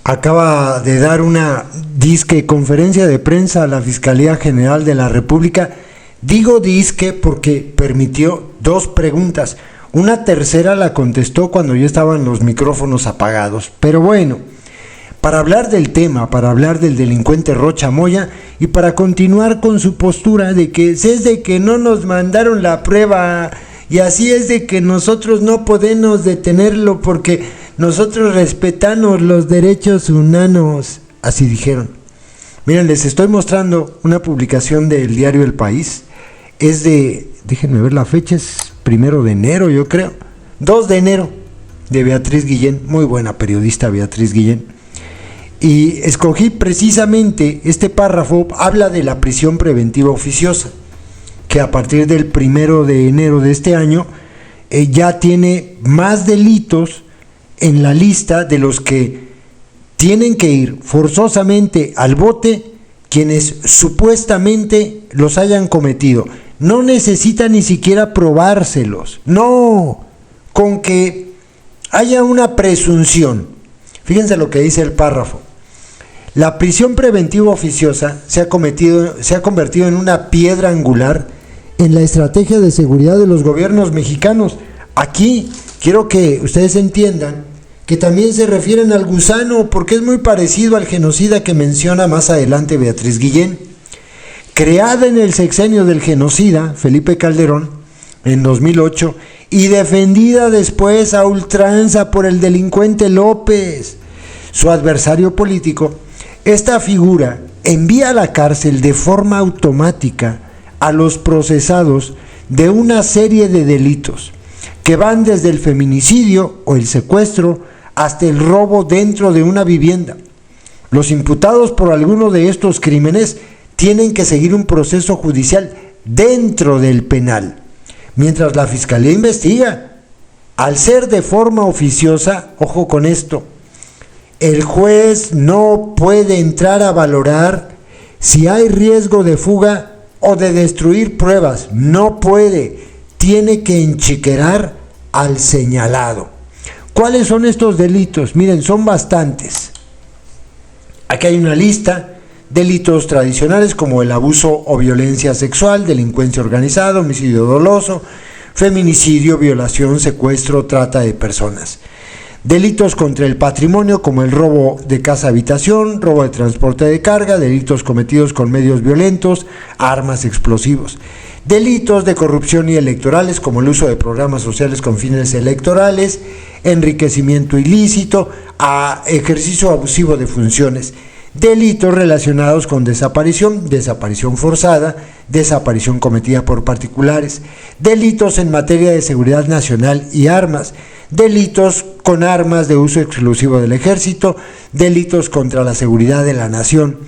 acaba de dar una disque conferencia de prensa a la Fiscalía General de la República. Digo disque porque permitió 2 preguntas. Una tercera la contestó cuando ya estaban los micrófonos apagados. Pero bueno, para hablar del tema, para hablar del delincuente Rocha Moya y para continuar con su postura de que es de que no nos mandaron la prueba y así es de que nosotros no podemos detenerlo porque nosotros respetamos los derechos humanos. Así dijeron. Miren, les estoy mostrando una publicación del diario El País. Es de, déjenme ver la fecha, es 1 de enero yo creo, 2 de enero, de Beatriz Guillén, muy buena periodista Beatriz Guillén. Y escogí precisamente este párrafo, habla de la prisión preventiva oficiosa, que a partir del 1 de enero de este año ya tiene más delitos en la lista de los que tienen que ir forzosamente al bote quienes supuestamente los hayan cometido. No necesita ni siquiera probárselos, no, con que haya una presunción. Fíjense lo que dice el párrafo. La prisión preventiva oficiosa se ha convertido en una piedra angular en la estrategia de seguridad de los gobiernos mexicanos. Aquí quiero que ustedes entiendan que también se refieren al gusano, porque es muy parecido al genocida que menciona más adelante Beatriz Guillén. Creada en el sexenio del genocida Felipe Calderón en 2008 y defendida después a ultranza por el delincuente López, su adversario político, esta figura envía a la cárcel de forma automática a los procesados de una serie de delitos que van desde el feminicidio o el secuestro hasta el robo dentro de una vivienda. Los imputados por alguno de estos crímenes tienen que seguir un proceso judicial dentro del penal, mientras la Fiscalía investiga. Al ser de forma oficiosa, ojo con esto, el juez no puede entrar a valorar si hay riesgo de fuga o de destruir pruebas. No puede, tiene que enchiquerar al señalado. ¿Cuáles son estos delitos? Miren, son bastantes. Aquí hay una lista. Delitos tradicionales como el abuso o violencia sexual, delincuencia organizada, homicidio doloso, feminicidio, violación, secuestro, trata de personas. Delitos contra el patrimonio como el robo de casa-habitación, robo de transporte de carga, delitos cometidos con medios violentos, armas, explosivos. Delitos de corrupción y electorales como el uso de programas sociales con fines electorales, enriquecimiento ilícito, ejercicio abusivo de funciones. Delitos relacionados con desaparición, desaparición forzada, desaparición cometida por particulares, delitos en materia de seguridad nacional y armas, delitos con armas de uso exclusivo del ejército, delitos contra la seguridad de la nación,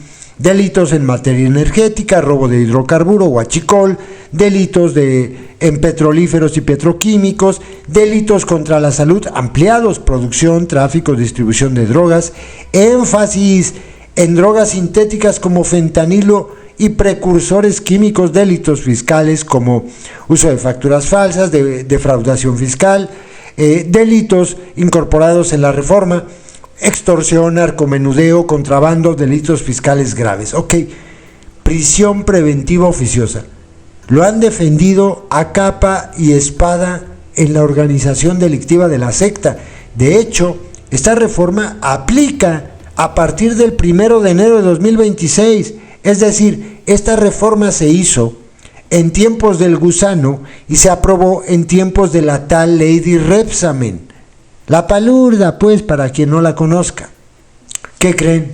delitos en materia energética, robo de hidrocarburo, huachicol, delitos en petrolíferos y petroquímicos, delitos contra la salud ampliados, producción, tráfico, distribución de drogas, énfasis en drogas sintéticas como fentanilo y precursores químicos, delitos fiscales como uso de facturas falsas, defraudación fiscal, delitos incorporados en la reforma, extorsión, narcomenudeo, contrabando, delitos fiscales graves. Ok, prisión preventiva oficiosa. Lo han defendido a capa y espada en la organización delictiva de la secta. De hecho, esta reforma aplica a partir del 1 de enero de 2026. Es decir, esta reforma se hizo en tiempos del gusano y se aprobó en tiempos de la tal Lady Rebsamen. La palurda, pues, para quien no la conozca. ¿Qué creen?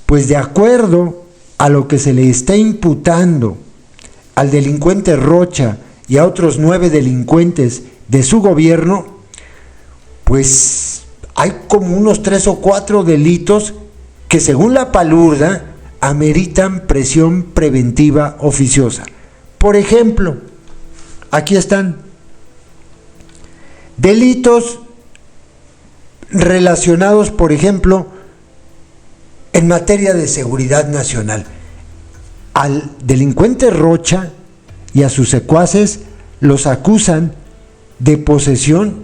Pues de acuerdo a lo que se le está imputando al delincuente Rocha y a otros 9 delincuentes de su gobierno, pues hay como unos 3 o 4 delitos que según la palurda ameritan prisión preventiva oficiosa. Por ejemplo, aquí están delitos relacionados, por ejemplo, en materia de seguridad nacional. Al delincuente Rocha y a sus secuaces los acusan de posesión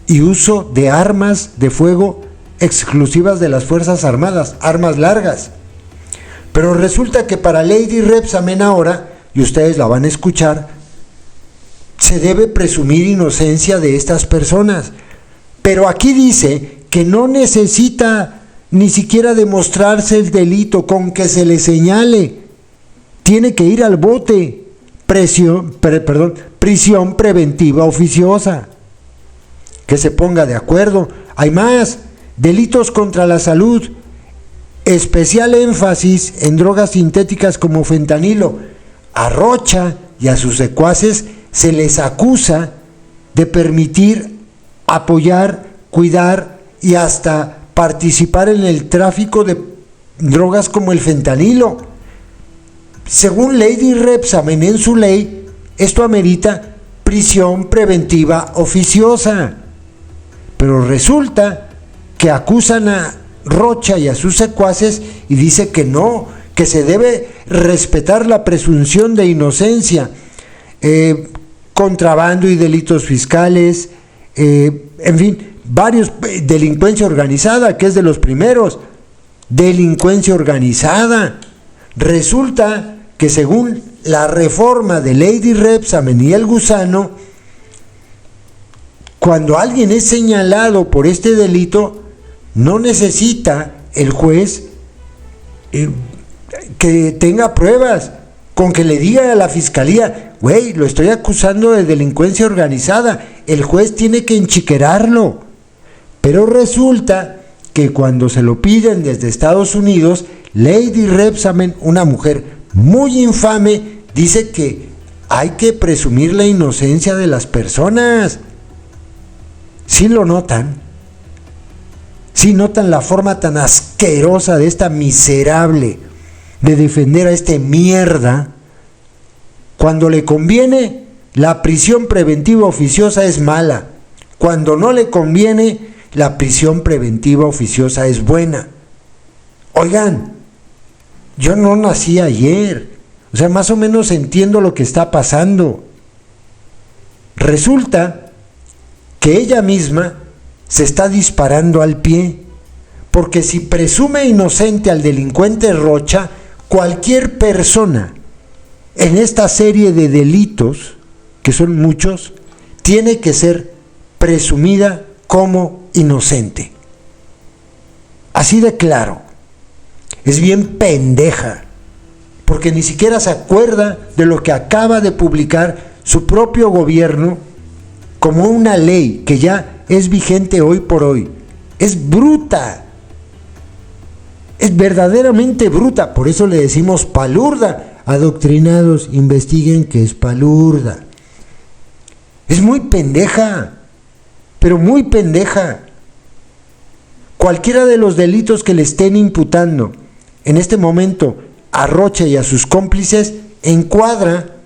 y uso de armas de fuego exclusivas de las Fuerzas Armadas, armas largas. Pero resulta que para Lady Rebsamen ahora, y ustedes la van a escuchar, se debe presumir inocencia de estas personas. Pero aquí dice que no necesita ni siquiera demostrarse el delito, con que se le señale. Tiene que ir al bote, prisión preventiva oficiosa. Que se ponga de acuerdo. Hay más, delitos contra la salud, especial énfasis en drogas sintéticas como fentanilo. A Rocha y a sus secuaces se les acusa de permitir, apoyar, cuidar y hasta participar en el tráfico de drogas como el fentanilo. Según Lady Rebsamen en su ley, esto amerita prisión preventiva oficiosa. Pero resulta que acusan a Rocha y a sus secuaces y dice que no, que se debe respetar la presunción de inocencia. Contrabando y delitos fiscales, en fin, varios, delincuencia organizada, que es de los primeros, delincuencia organizada. Resulta que según la reforma de Lady Rebsamen y el Gusano, cuando alguien es señalado por este delito, no necesita el juez que tenga pruebas, con que le diga a la fiscalía, güey, lo estoy acusando de delincuencia organizada, el juez tiene que enchiquerarlo. Pero resulta que cuando se lo piden desde Estados Unidos, Lady Rebsamen, una mujer muy infame, dice que hay que presumir la inocencia de las personas. ¿Sí lo notan? ¿Sí notan la forma tan asquerosa de esta miserable de defender a este mierda? Cuando le conviene, la prisión preventiva oficiosa es mala. Cuando no le conviene, la prisión preventiva oficiosa es buena. Oigan, yo no nací ayer. O sea, más o menos entiendo lo que está pasando. Resulta que ella misma se está disparando al pie, porque si presume inocente al delincuente Rocha, cualquier persona en esta serie de delitos, que son muchos, tiene que ser presumida como inocente. Así de claro. Es bien pendeja, porque ni siquiera se acuerda de lo que acaba de publicar su propio gobierno como una ley que ya es vigente hoy por hoy. Es bruta. Es verdaderamente bruta. Por eso le decimos palurda. Adoctrinados, investiguen qué es palurda. Es muy pendeja, pero muy pendeja. Cualquiera de los delitos que le estén imputando en este momento a Rocha y a sus cómplices encuadra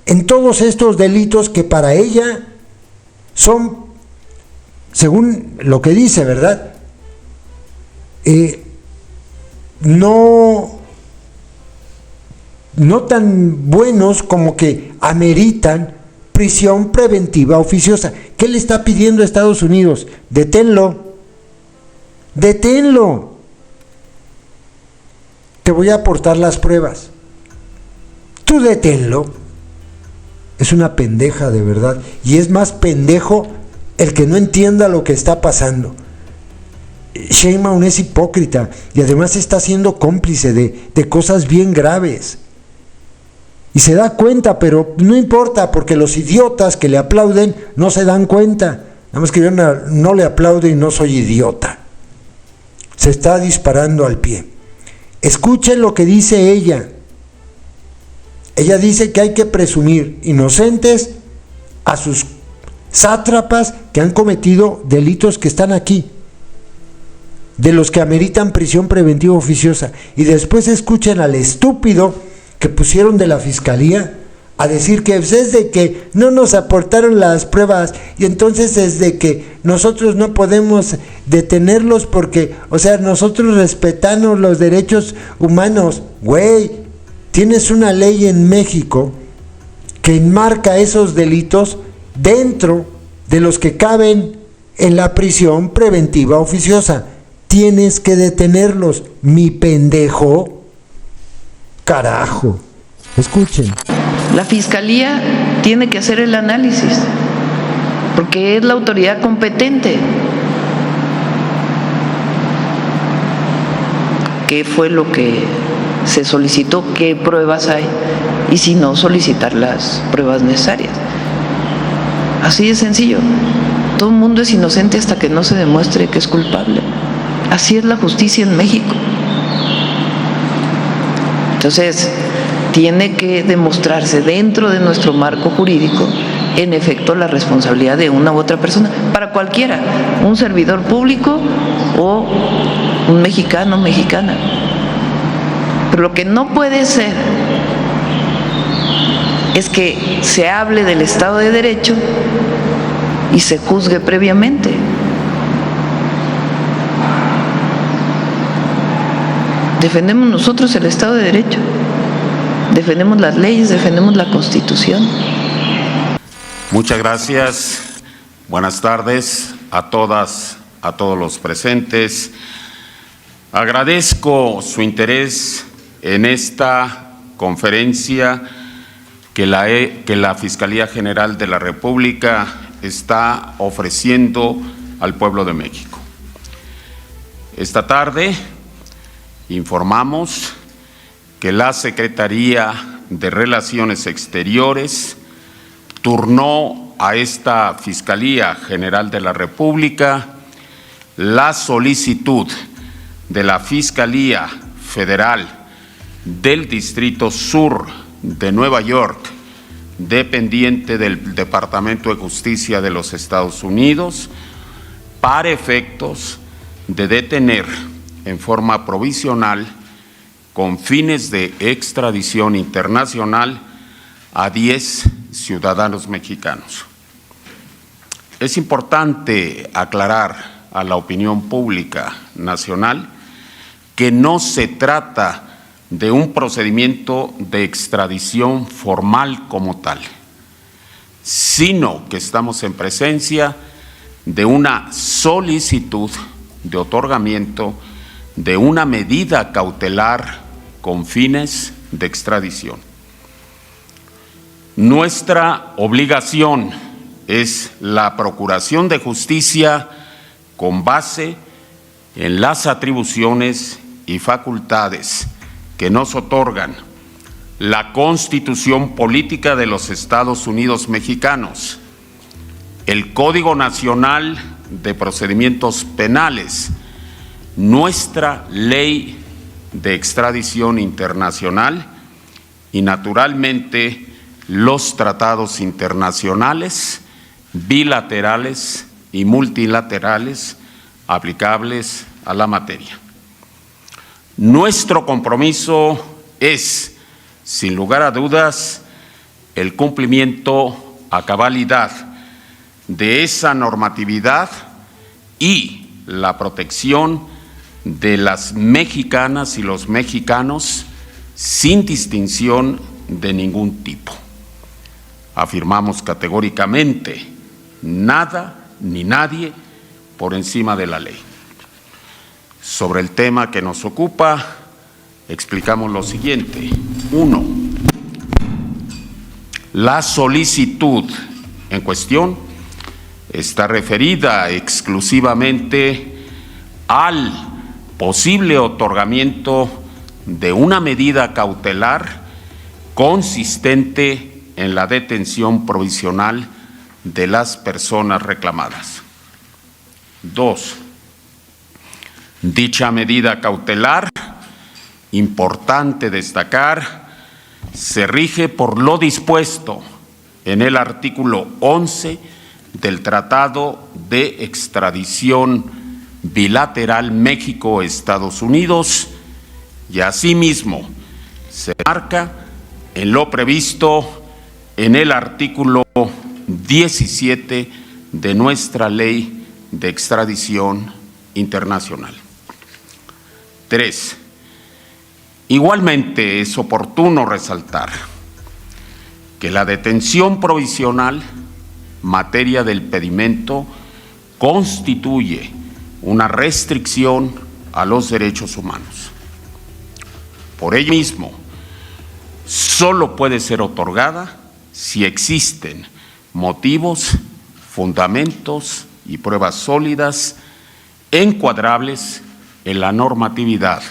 en todos estos delitos que para ella son, según lo que dice, ¿verdad? No tan buenos como que ameritan prisión preventiva oficiosa. ¿Qué le está pidiendo a Estados Unidos? Deténlo. Deténlo. Te voy a aportar las pruebas. Tú deténlo. Es una pendeja de verdad. Y es más pendejo el que no entienda lo que está pasando. Sheinbaum es hipócrita y además está siendo cómplice de cosas bien graves. Y se da cuenta, pero no importa, porque los idiotas que le aplauden no se dan cuenta. Nada más que yo no le aplaudo y no soy idiota. Se está disparando al pie. Escuchen lo que dice ella. Ella dice que hay que presumir inocentes a sus sátrapas que han cometido delitos que están aquí, de los que ameritan prisión preventiva oficiosa. Y después escuchen al estúpido que pusieron de la fiscalía a decir que es de que no nos aportaron las pruebas y entonces es de que nosotros no podemos detenerlos porque, o sea, nosotros respetamos los derechos humanos. Güey, tienes una ley en México que enmarca esos delitos dentro de los que caben en la prisión preventiva oficiosa. tienes que detenerlos, mi pendejo. Carajo. Escuchen. La Fiscalía tiene que hacer el análisis, porque es la autoridad competente. ¿Qué fue lo que se solicitó? ¿Qué pruebas hay? Y si no, solicitar las pruebas necesarias. Así de sencillo. Todo el mundo es inocente hasta que no se demuestre que es culpable. Así es la justicia en México. Entonces, tiene que demostrarse dentro de nuestro marco jurídico, en efecto, la responsabilidad de una u otra persona, para cualquiera, un servidor público o un mexicano o mexicana. Pero lo que no puede ser es que se hable del Estado de Derecho y se juzgue previamente. Defendemos nosotros el Estado de Derecho, defendemos las leyes, defendemos la Constitución. Muchas gracias. Buenas tardes a todas, a todos los presentes. Agradezco su interés en esta conferencia que la Fiscalía General de la República está ofreciendo al pueblo de México. Esta tarde informamos que la Secretaría de Relaciones Exteriores turnó a esta Fiscalía General de la República la solicitud de la Fiscalía Federal del Distrito Sur de Nueva York, dependiente del Departamento de Justicia de los Estados Unidos, para efectos de detener en forma provisional, con fines de extradición internacional, a 10 ciudadanos mexicanos. Es importante aclarar a la opinión pública nacional que no se trata de un procedimiento de extradición formal como tal, sino que estamos en presencia de una solicitud de otorgamiento de una medida cautelar con fines de extradición. Nuestra obligación es la procuración de justicia con base en las atribuciones y facultades que nos otorgan la Constitución Política de los Estados Unidos Mexicanos, el Código Nacional de Procedimientos Penales, nuestra Ley de Extradición Internacional y, naturalmente, los tratados internacionales, bilaterales y multilaterales aplicables a la materia. Nuestro compromiso es, sin lugar a dudas, el cumplimiento a cabalidad de esa normatividad y la protección de las mexicanas y los mexicanos sin distinción de ningún tipo. Afirmamos categóricamente: nada ni nadie por encima de la ley. Sobre el tema que nos ocupa, explicamos lo siguiente. 1. La solicitud en cuestión está referida exclusivamente al posible otorgamiento de una medida cautelar consistente en la detención provisional de las personas reclamadas. 2. Dicha medida cautelar, importante destacar, se rige por lo dispuesto en el artículo 11 del Tratado de Extradición Bilateral México-Estados Unidos y asimismo se marca en lo previsto en el artículo 17 de nuestra Ley de Extradición Internacional. 3. Igualmente es oportuno resaltar que la detención provisional, materia del pedimento, constituye una restricción a los derechos humanos. Por ello mismo, solo puede ser otorgada si existen motivos, fundamentos y pruebas sólidas, encuadrables en la normatividad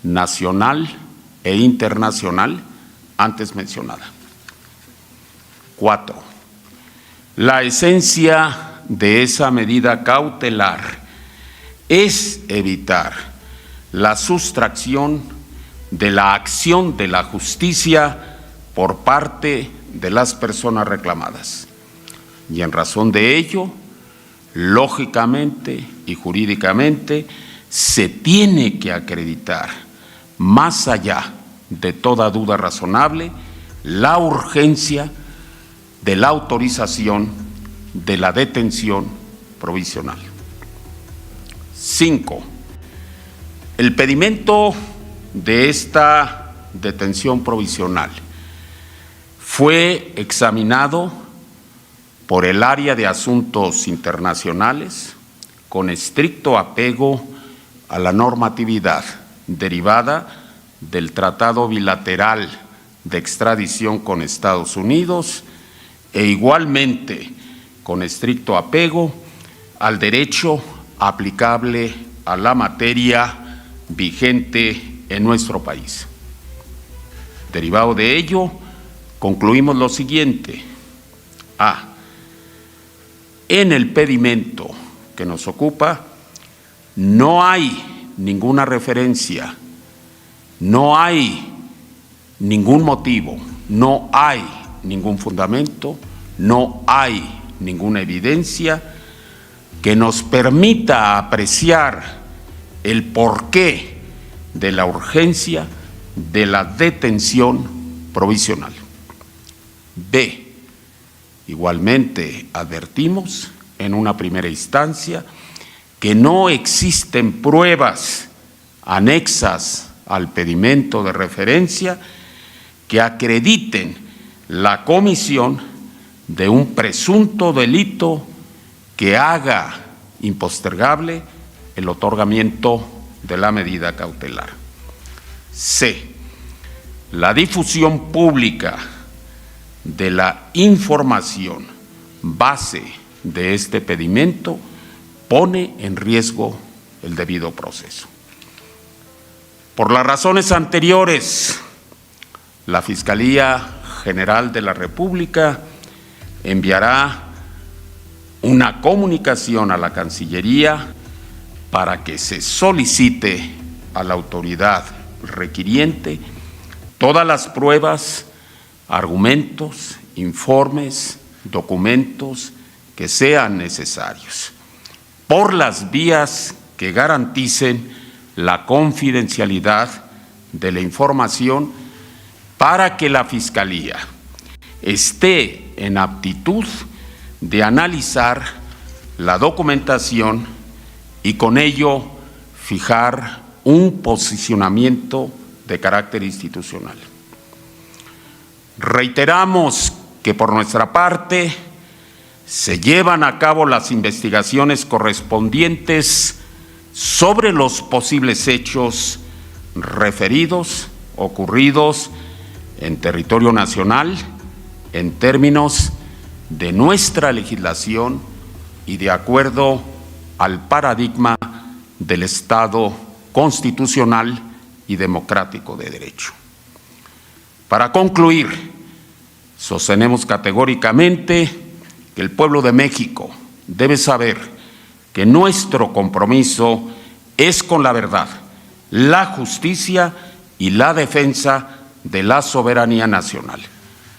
nacional e internacional antes mencionada. 4. La esencia de esa medida cautelar es evitar la sustracción de la acción de la justicia por parte de las personas reclamadas. Y en razón de ello, lógicamente y jurídicamente, se tiene que acreditar, más allá de toda duda razonable, la urgencia de la autorización de la detención provisional. 5. El pedimento de esta detención provisional fue examinado por el Área de Asuntos Internacionales con estricto apego a la normatividad derivada del Tratado Bilateral de Extradición con Estados Unidos e igualmente con estricto apego al derecho aplicable a la materia vigente en nuestro país. Derivado de ello, concluimos lo siguiente. A. En el pedimento que nos ocupa, no hay ninguna referencia, no hay ningún motivo, no hay ningún fundamento, no hay ninguna evidencia que nos permita apreciar el porqué de la urgencia de la detención provisional. B. Igualmente advertimos en una primera instancia que no existen pruebas anexas al pedimento de referencia que acrediten la comisión de un presunto delito que haga impostergable el otorgamiento de la medida cautelar. C. La difusión pública de la información base de este pedimento pone en riesgo el debido proceso. Por las razones anteriores, la Fiscalía General de la República enviará una comunicación a la Cancillería para que se solicite a la autoridad requiriente todas las pruebas, argumentos, informes, documentos que sean necesarios, por las vías que garanticen la confidencialidad de la información para que la Fiscalía esté en aptitud de analizar la documentación y con ello fijar un posicionamiento de carácter institucional. Reiteramos que por nuestra parte se llevan a cabo las investigaciones correspondientes sobre los posibles hechos referidos, ocurridos en territorio nacional, en términos de nuestra legislación y de acuerdo al paradigma del Estado constitucional y democrático de derecho. Para concluir, sostenemos categóricamente que el pueblo de México debe saber que nuestro compromiso es con la verdad, la justicia y la defensa de la soberanía nacional.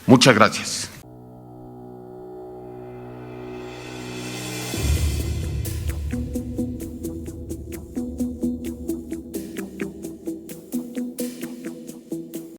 Muchas gracias.